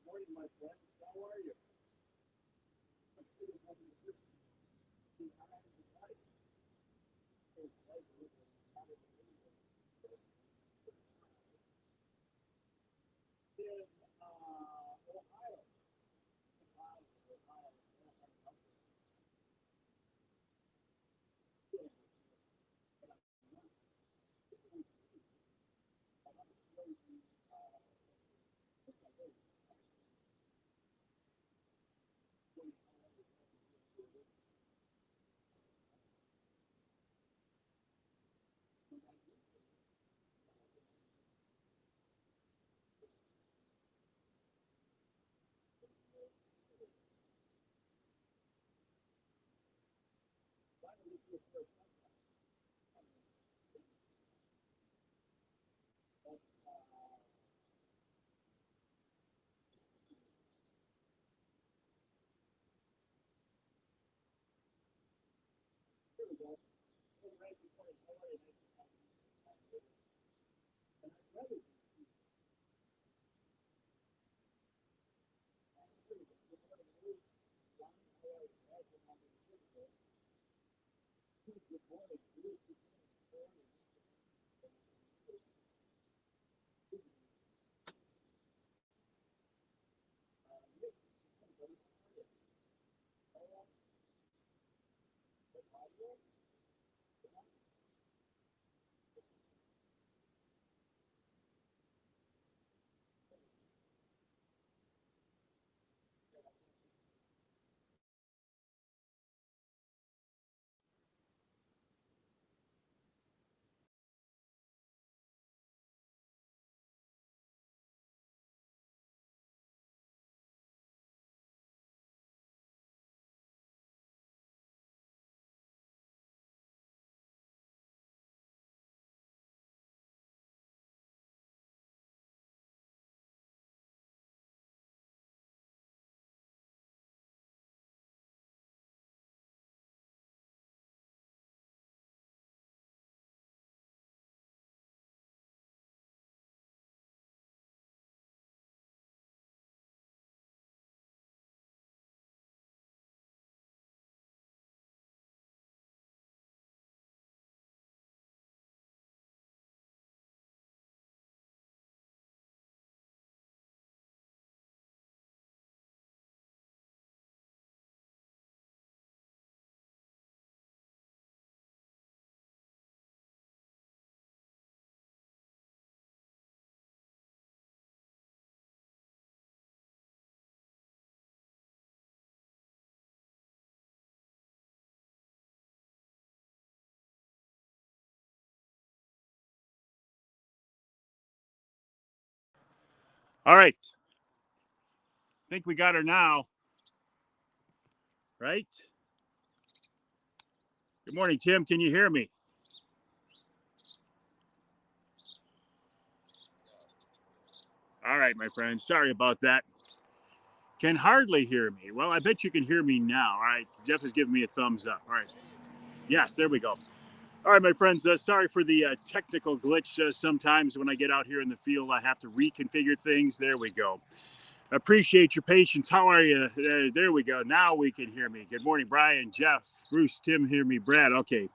morning, my friends. How are you? I'm sitting on the behind the light. It's like looking out of the window. In Ohio. Ohio. Here we go. Right before it's already and I'd rather good morning. All right. I think we got her now. Right? Good morning, Tim. Can you hear me? All right, my friend. Sorry about that. Can hardly hear me. Well, I bet you can hear me now. All right. Jeff has given me a thumbs up. All right. Yes, there we go. All right, my friends. Sorry for the technical glitch. Sometimes when I get out here in the field, I have to reconfigure things. There we go. Appreciate your patience. How are you? There we go. Now we can hear me. Good morning, Brian, Jeff, Bruce, Tim, hear me, Brad. Okay.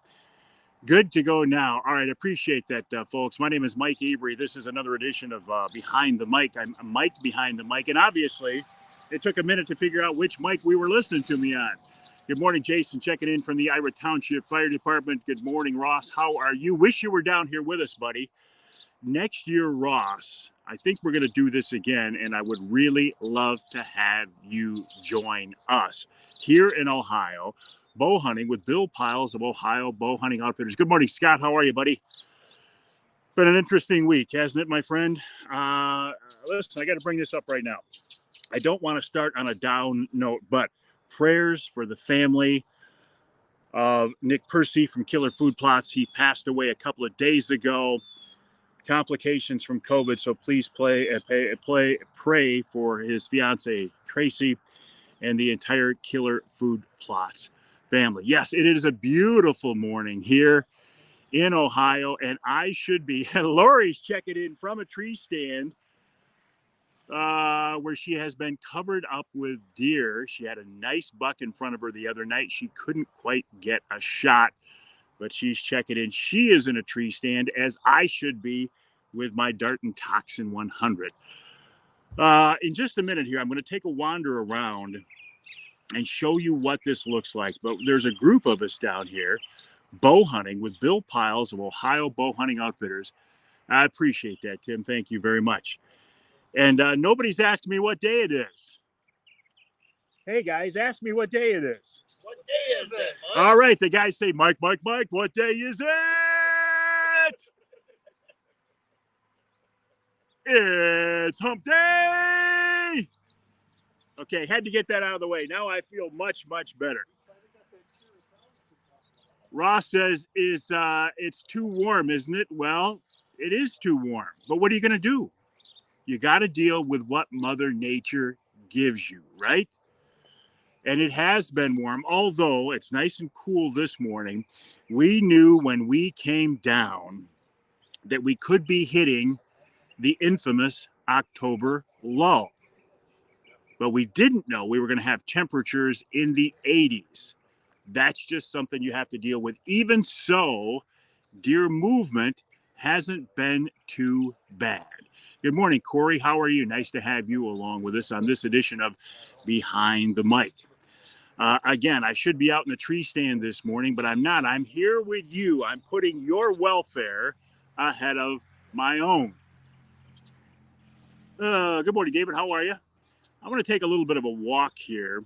Good to go now. All right. Appreciate that, folks. My name is Mike Avery. This is another edition of Behind the Mic. I'm Mike Behind the Mic. And obviously, it took a minute to figure out which mic we were listening to me on. Good morning, Jason, checking in from the Ira Township Fire Department. Good morning, Ross. How are you? Wish you were down here with us, buddy. Next year, Ross, I think we're going to do this again, and I would really love to have you join us here in Ohio, bow hunting with Bill Pyles of Ohio Bow Hunting Outfitters. Good morning, Scott. How are you, buddy? Been an interesting week, hasn't it, my friend? Listen, I got to bring this up right now. I don't want to start on a down note, but prayers for the family of Nick Percy from Killer Food Plots. He passed away a couple of days ago. Complications from COVID, so please pray for his fiance Tracy and the entire Killer Food Plots family. Yes, it is a beautiful morning here in Ohio, and I should be. Lori's checking in from a tree stand. where she has been covered up with deer. She had a nice buck in front of her the other night. She couldn't quite get a shot, but she's checking in. She is in a tree stand, as I should be, with my Dart and Toxin 100. In just a minute here, I'm going to take a wander around and show you what this looks like. But there's a group of us down here bow hunting with Bill Pyles of Ohio Bow Hunting Outfitters. I appreciate that, Tim. Thank you very much. And nobody's asked me what day it is. Hey, guys, ask me what day it is. What day is it, Mike? All right, the guys say, Mike, what day is it? It's hump day. Okay, had to get that out of the way. Now I feel much, much better. Ross says, it's too warm, isn't it? Well, it is too warm. But what are you going to do? You got to deal with what Mother Nature gives you, right? And it has been warm, although it's nice and cool this morning. We knew when we came down that we could be hitting the infamous October lull. But we didn't know we were going to have temperatures in the 80s. That's just something you have to deal with. Even so, deer movement hasn't been too bad. Good morning, Corey. How are you? Nice to have you along with us on this edition of Behind the Mic. Again, I should be out in the tree stand this morning, but I'm not. I'm here with you. I'm putting your welfare ahead of my own. Good morning, David. How are you? I'm going to take a little bit of a walk here,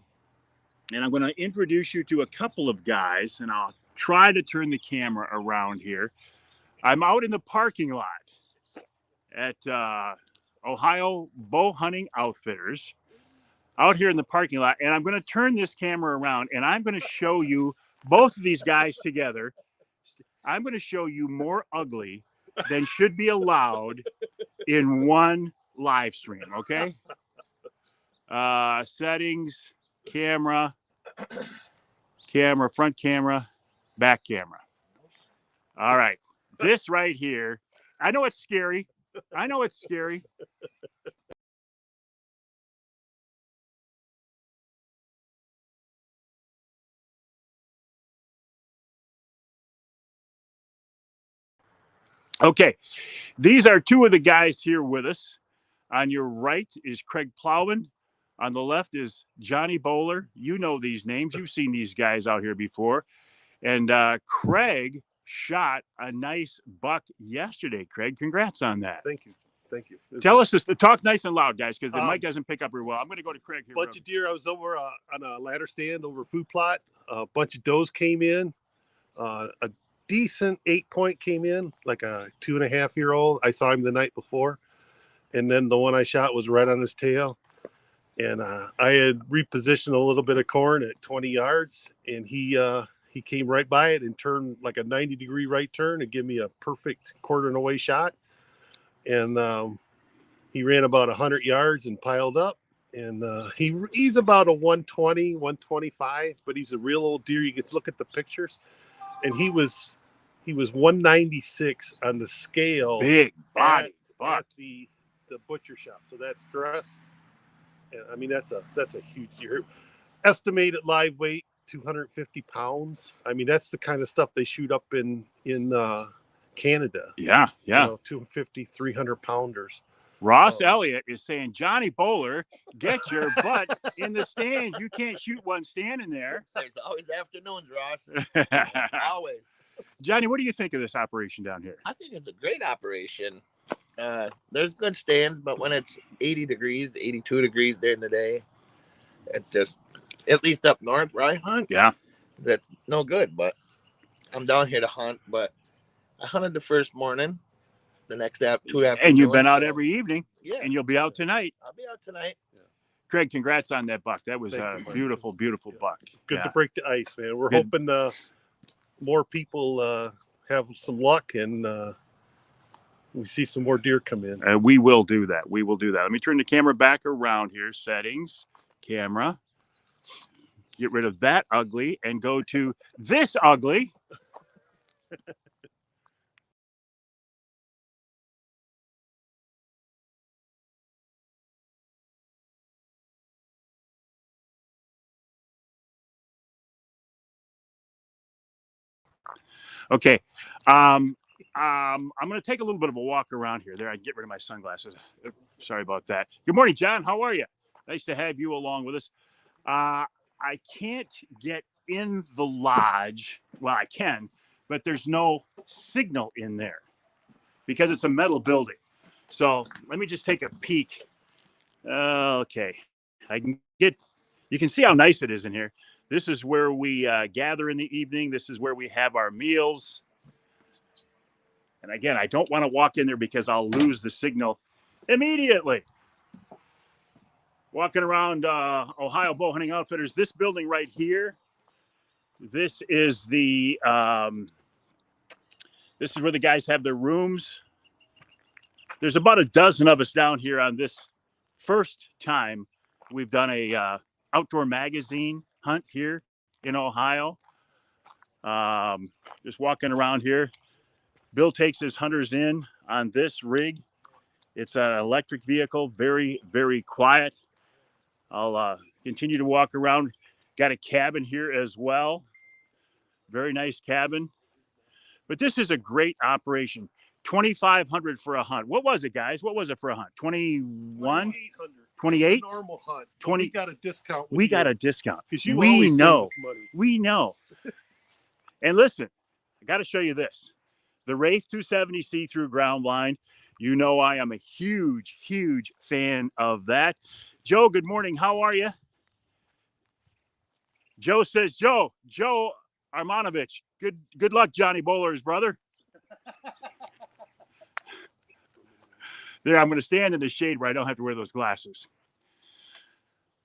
and I'm going to introduce you to a couple of guys, and I'll try to turn the camera around here. I'm out in the parking lot at Ohio Bow Hunting Outfitters, out here in the parking lot, and I'm going to turn this camera around, and I'm going to show you both of these guys together. I'm going to show you more ugly than should be allowed in one live stream, okay? Settings, camera, front camera, back camera. All right. This right here, I know it's scary. Okay. These are two of the guys here with us. On your right is Craig Plowman. On the left is Johnny Bowler. You know these names. You've seen these guys out here before. And Craig shot a nice buck yesterday. Craig, congrats on that. Thank you. Tell us this. Talk nice and loud, guys, because the mic doesn't pick up very well. I'm going to go to Craig here. Bunch of deer. I was over on a ladder stand over food plot. A bunch of does came in. A decent 8-point came in, like a 2.5-year-old. I saw him the night before. And then the one I shot was right on his tail. And I had repositioned a little bit of corn at 20 yards. And he came right by it and turned like a 90-degree right turn and give me a perfect quartering away shot. And he ran about 100 yards and piled up. And he's about a 120, 125, but he's a real old deer. You can look at the pictures. And he was 196 on the scale. Big body at the butcher shop. So that's dressed. And I mean, that's a huge deer. Estimated live weight, 250 pounds. I mean, that's the kind of stuff they shoot up in Canada. Yeah. 250, 300 pounders. Ross Elliott is saying, Johnny Bowler, get your butt in the stand. You can't shoot one standing there. There's always afternoons, Ross. Always. Johnny, what do you think of this operation down here? I think it's a great operation. There's good stands, but when it's 80 degrees, 82 degrees during the day, it's just, at least up north where I hunt, that's no good. But I'm down here to hunt, but I hunted the first morning, the next 2 afternoons. And you've been out every evening, yeah, and you'll be out tonight. I'll be out tonight. Yeah. Craig, congrats on that buck. That was a beautiful buck. Good to break the ice, man. We're hoping more people have some luck and we see some more deer come in. We will do that. Let me turn the camera back around here. Settings, camera. Get rid of that ugly and go to this ugly. Okay. I'm going to take a little bit of a walk around here. There, I get rid of my sunglasses. Sorry about that. Good morning, John. How are you? Nice to have you along with us. I can't get in the lodge. Well, I can, but there's no signal in there because it's a metal building. So let me just take a peek. Okay. I can get, you can see how nice it is in here. This is where we gather in the evening. This is where we have our meals. And again, I don't want to walk in there because I'll lose the signal immediately. Walking around Ohio Bow Hunting Outfitters, this building right here, this is this is where the guys have their rooms. There's about a dozen of us down here on this first time we've done a outdoor magazine hunt here in Ohio. Just walking around here. Bill takes his hunters in on this rig. It's an electric vehicle, very, very quiet. I'll continue to walk around. Got a cabin here as well. Very nice cabin. But this is a great operation. 2,500 for a hunt. What was it, guys? What was it for a hunt? 21? 28? Normal hunt. 20. We got a discount. We got a discount. We know. We know. And listen, I got to show you this. The Wraith 270 see-through ground blind. You know I am a huge, huge fan of that. Joe, good morning. How are you? Joe says, Joe Armanovich. Good luck, Johnny Bowler's brother. There, I'm going to stand in the shade where I don't have to wear those glasses.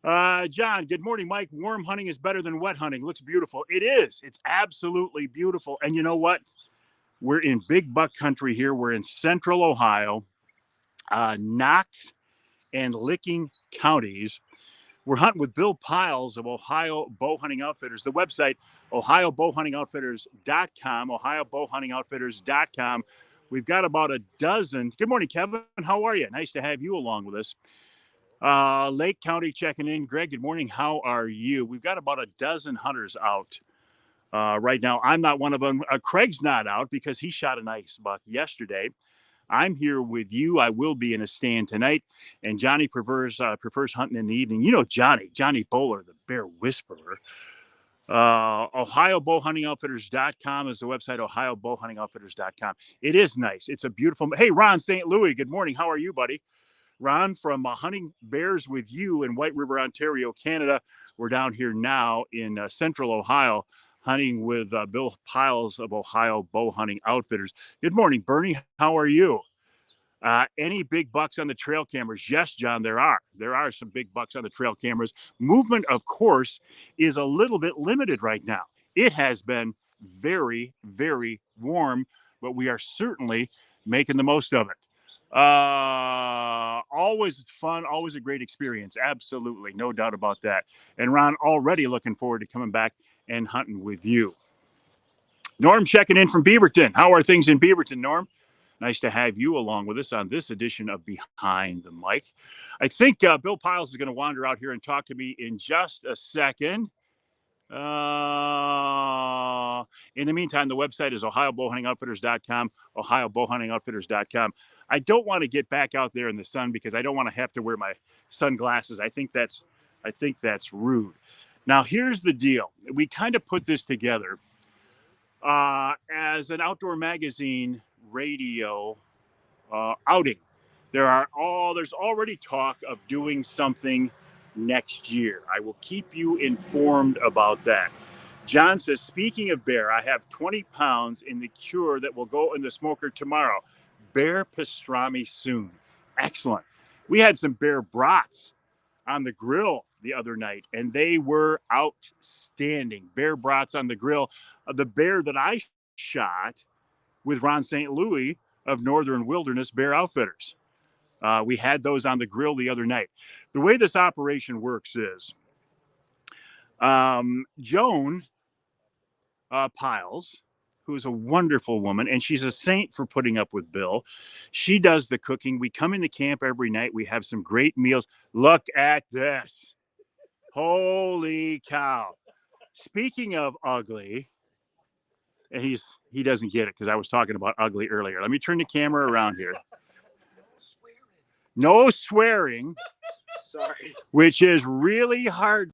John, good morning, Mike. Warm hunting is better than wet hunting. Looks beautiful. It is. It's absolutely beautiful. And you know what? We're in big buck country here. We're in central Ohio, Knox and Licking counties. We're hunting with Bill Pyles of Ohio Bow Hunting Outfitters. The website, ohiobowhuntingoutfitters.com, ohiobowhuntingoutfitters.com. We've got about a dozen. Good morning, Kevin. How are you? Nice to have you along with us. Lake County checking in. Greg, good morning. How are you? We've got about a dozen hunters out right now. I'm not one of them. Craig's not out because he shot a nice buck yesterday. I'm here with you. I will be in a stand tonight. And Johnny prefers hunting in the evening. You know Johnny Bowler, the bear whisperer. OhioBowHuntingOutfitters.com is the website, OhioBowHuntingOutfitters.com. It is nice. It's a beautiful. Hey, Ron St. Louis, good morning. How are you, buddy? Ron from Hunting Bears with You in White River, Ontario, Canada. We're down here now in central Ohio hunting with Bill Pyles of Ohio Bow Hunting Outfitters. Good morning, Bernie. How are you? Any big bucks on the trail cameras? Yes, John, there are. There are some big bucks on the trail cameras. Movement, of course, is a little bit limited right now. It has been very, very warm, but we are certainly making the most of it. Always fun, always a great experience. Absolutely, no doubt about that. And Ron, already looking forward to coming back and hunting with you. Norm checking in from Beaverton. How are things in Beaverton, Norm? Nice to have you along with us on this edition of Behind the Mic. I think Bill Pyles is going to wander out here and talk to me in just a second. In the meantime, the website is ohiobowhuntingoutfitters.com, ohiobowhuntingoutfitters.com. I don't want to get back out there in the sun because I don't want to have to wear my sunglasses. I think that's rude. Now, here's the deal. We kind of put this together as an outdoor magazine radio outing. There's already talk of doing something next year. I will keep you informed about that. John says, speaking of bear, I have 20 pounds in the cure that will go in the smoker tomorrow. Bear pastrami soon. Excellent. We had some bear brats on the grill the other night, and they were outstanding. Bear brats on the grill. The bear that I shot with Ron St. Louis of Northern Wilderness Bear Outfitters. We had those on the grill the other night. The way this operation works is Joan Pyles, who's a wonderful woman, and she's a saint for putting up with Bill. She does the cooking. We come into camp every night. We have some great meals. Look at this. Holy cow. Speaking of ugly, And he doesn't get it because I was talking about ugly earlier. Let me turn the camera around here. No swearing. Sorry. Which is really hard.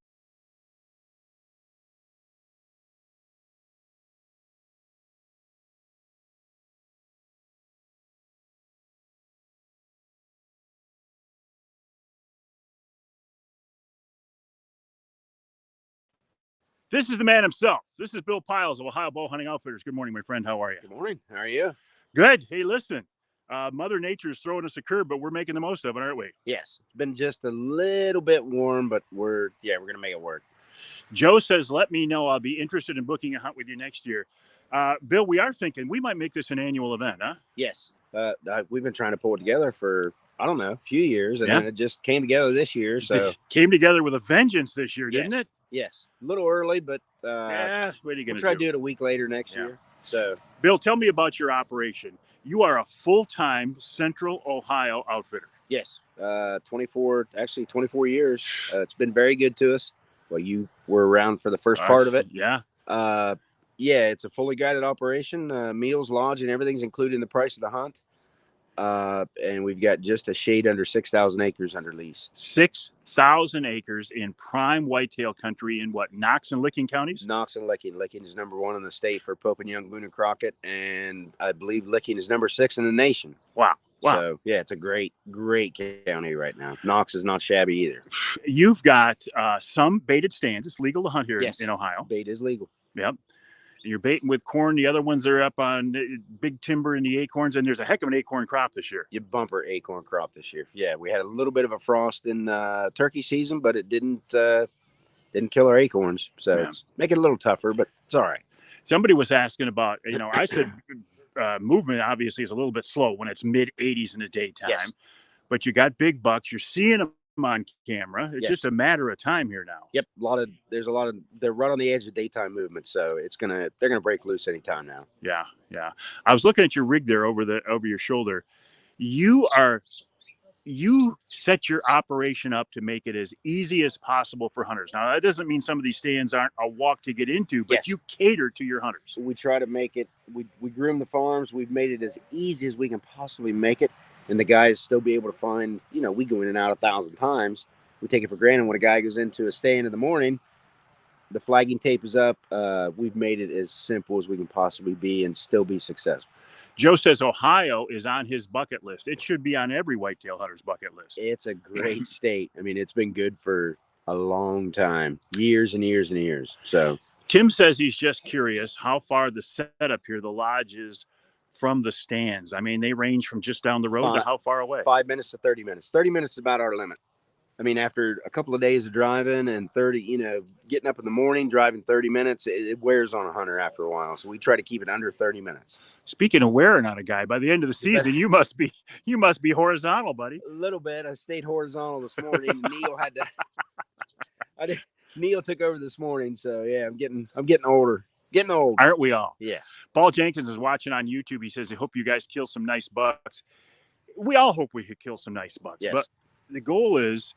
This is the man himself. This is Bill Pyles of Ohio Bow Hunting Outfitters. Good morning, my friend. How are you? Good morning. How are you? Good. Hey, listen. Mother Nature is throwing us a curve, but we're making the most of it, aren't we? Yes. It's been just a little bit warm, but we're going to make it work. Joe says, let me know. I'll be interested in booking a hunt with you next year. Bill, we are thinking we might make this an annual event, huh? Yes. We've been trying to pull it together for, I don't know, a few years, and then it just came together this year. So it came together with a vengeance this year, didn't it? Yes. A little early, but what are you we'll gonna try to do it a week later next year. So, Bill, tell me about your operation. You are a full-time Central Ohio outfitter. Yes. 24 years. It's been very good to us. Well, you were around for the first part of it. Yeah. Yeah, it's a fully guided operation. Meals, lodge, and everything's included in the price of the hunt. And we've got just a shade under 6,000 acres under lease. 6,000 acres in prime whitetail country in what, Knox and Licking counties? Knox and Licking. Licking is number 1 in the state for Pope and Young, Boone and Crockett, and I believe Licking is number 6 in the nation. Wow. So yeah, it's a great county right now. Knox is not shabby either. You've got some baited stands. It's legal to hunt here in Ohio. Bait is legal. Yep. You're baiting with corn. The other ones are up on big timber in the acorns, and there's a heck of an acorn crop this year. You bumper acorn crop this year. Yeah, we had a little bit of a frost in turkey season, but it didn't kill our acorns. So it's make it a little tougher, but it's all right. Somebody was asking about, I said movement obviously is a little bit slow when it's mid 80s in the daytime, but you got big bucks. You're seeing them on camera. It's just a matter of time here now. Yep. They're right on the edge of daytime movement. So they're going to break loose anytime now. Yeah. Yeah. I was looking at your rig there over your shoulder. You set your operation up to make it as easy as possible for hunters. Now, that doesn't mean some of these stands aren't a walk to get into, but you cater to your hunters. We try to make it, we groom the farms. We've made it as easy as we can possibly make it. And the guys still be able to find, we go in and out 1,000 times. We take it for granted when a guy goes into a stand in the morning, the flagging tape is up. We've made it as simple as we can possibly be and still be successful. Joe says Ohio is on his bucket list. It should be on every whitetail hunter's bucket list. It's a great state. I mean, it's been good for a long time, years and years and years. So Tim says he's just curious how far the setup here, the lodge is from the stands. I mean, they range from just down the road to how far away? 5 minutes to 30 minutes. 30 minutes is about our limit. I mean, after a couple of days of driving and getting up in the morning, driving 30 minutes, it wears on a hunter after a while. So we try to keep it under 30 minutes. Speaking of wearing on a guy, by the end of the season, you must be horizontal, buddy. A little bit. I stayed horizontal this morning. Neil took over this morning. So yeah, I'm getting older. Getting old. Aren't we all? Yes. Paul Jenkins is watching on YouTube. He says, I hope you guys kill some nice bucks. We all hope we could kill some nice bucks. Yes. But the goal is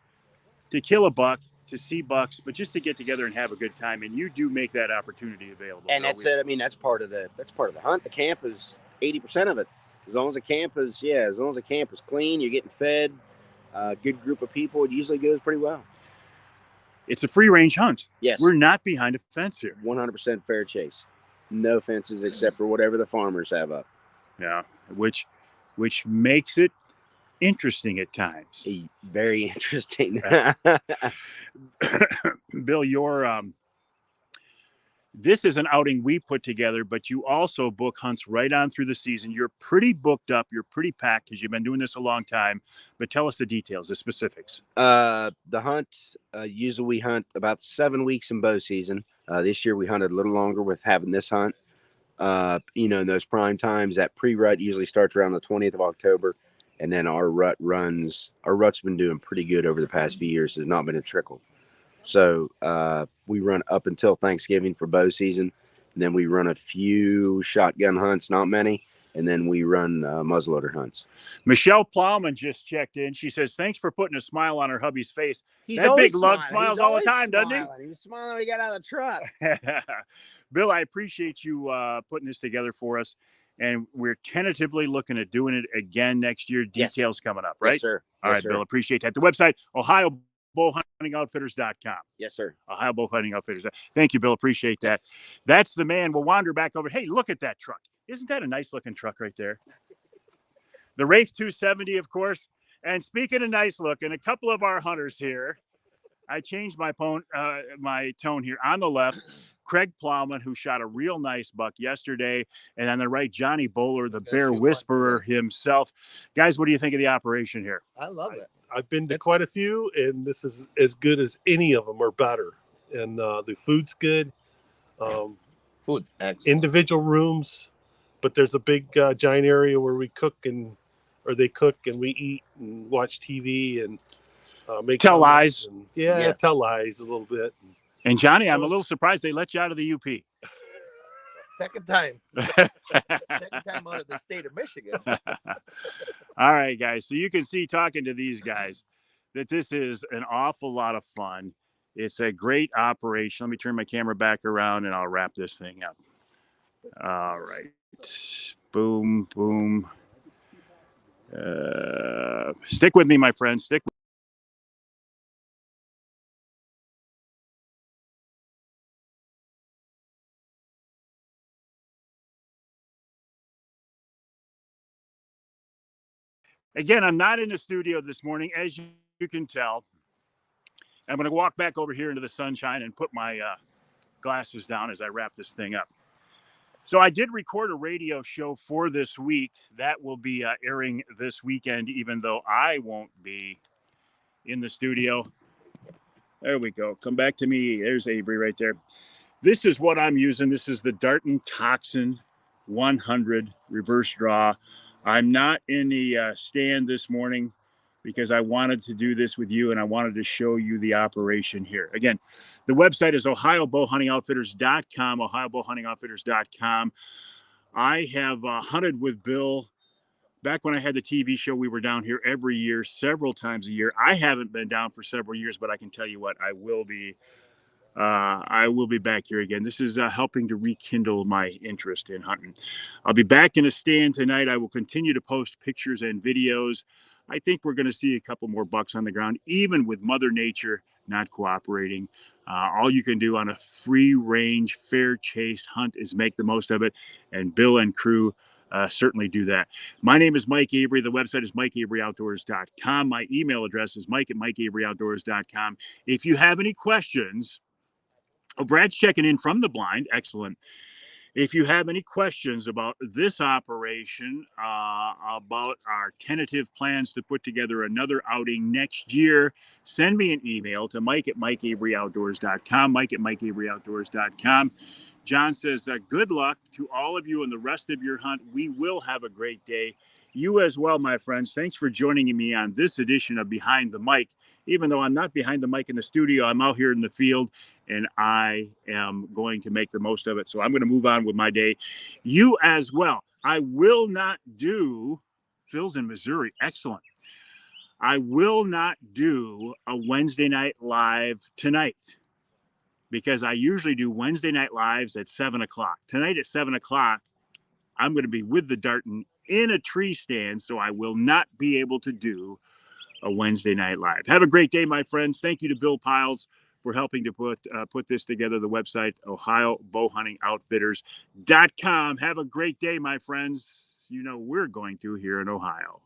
to kill a buck, to see bucks, but just to get together and have a good time. And you do make that opportunity available. And that's it. I mean, that's part of the hunt. The camp is 80% of it. As long as the camp is clean, you're getting fed, a good group of people, it usually goes pretty well. It's a free range hunt. Yes. We're not behind a fence here. 100% fair chase. No fences except for whatever the farmers have up. Yeah. Which makes it interesting at times. Very interesting. Bill, this is an outing we put together, but you also book hunts right on through the season. You're pretty booked up. You're pretty packed because you've been doing this a long time. But tell us the details, the specifics. The hunt, usually we hunt about 7 weeks in bow season. This year we hunted a little longer with having this hunt. In those prime times, that pre-rut usually starts around the 20th of October. And then our rut's been doing pretty good over the past few years. There's not been a trickle. So we run up until Thanksgiving for bow season. And then we run a few shotgun hunts, not many. and then we run muzzleloader hunts. Michelle Plowman just checked in. She says, thanks for putting a smile on her hubby's face. He's that big smiling. lug smiles all the time, doesn't he? He was smiling when he got out of the truck. Bill, I appreciate you putting this together for us. And we're tentatively looking at doing it again next year. Details coming up, right? Yes, sir. All right, Bill, appreciate that. The website, OhioBowhuntingOutfitters.com. Yes, sir. Ohio Bowhunting Outfitters. Thank you, Bill. Appreciate that. That's the man. We'll wander back over. Hey, look at that truck. Isn't that a nice looking truck right there? The Wraith 270, of course. And speaking of nice looking, a couple of our hunters here. I changed my tone here. On the left, Craig Plowman, who shot a real nice buck yesterday. And on the right, Johnny Bowler, the bear whisperer himself. Guys, what do you think of the operation here? I love it. I've been to quite a few, and this is as good as any of them, or better. And the food's good. Food's excellent. Individual rooms, but there's a big giant area where we cook they cook and we eat and watch TV and tell lies. And, tell lies a little bit. And Johnny, I'm a little surprised they let you out of the UP. Second time. Second time out of the state of Michigan. All right, guys. So you can see, talking to these guys, that this is an awful lot of fun. It's a great operation. Let me turn my camera back around and I'll wrap this thing up. All right. Boom, boom. Stick with me, my friends. Stick with Again, I'm not in the studio this morning, as you can tell. I'm going to walk back over here into the sunshine and put my glasses down as I wrap this thing up. So I did record a radio show for this week. That will be airing this weekend, even though I won't be in the studio. There we go. Come back to me. There's Avery right there. This is what I'm using. This is the Darton Toxin 100 reverse draw. I'm not in the stand this morning because I wanted to do this with you and I wanted to show you the operation here. Again, the website is OhioBowhuntingOutfitters.com, OhioBowhuntingOutfitters.com. I have hunted with Bill. Back when I had the TV show, we were down here every year, several times a year. I haven't been down for several years, but I can tell you what, I will be back here again. This is helping to rekindle my interest in hunting. I'll be back in a stand tonight. I will continue to post pictures and videos. I think we're going to see a couple more bucks on the ground, even with Mother Nature not cooperating. All you can do on a free range, fair chase hunt is make the most of it. And Bill and crew certainly do that. My name is Mike Avery. The website is MikeAveryOutdoors.com. My email address is Mike@MikeAveryOutdoors.com. If you have any questions, Brad's checking in from the blind. Excellent. If you have any questions about this operation, about our tentative plans to put together another outing next year, send me an email to Mike@MikeAveryOutdoors.com, Mike@MikeAveryOutdoors.com. John says, good luck to all of you and the rest of your hunt. We will have a great day. You as well, my friends. Thanks for joining me on this edition of Behind the Mic. Even though I'm not behind the mic in the studio, I'm out here in the field, and I am going to make the most of it. So I'm going to move on with my day. You as well. I will not do, Phil's in Missouri. Excellent. I will not do a Wednesday night live tonight because I usually do Wednesday night lives at 7 o'clock. Tonight at 7 o'clock, I'm going to be with the Darton in a tree stand, so I will not be able to do a Wednesday night live. Have a great day, my friends. Thank you to Bill Pyles for helping to put this together. The website, OhioBowhuntingOutfitters.com. Have a great day, my friends. You know we're going to here in Ohio.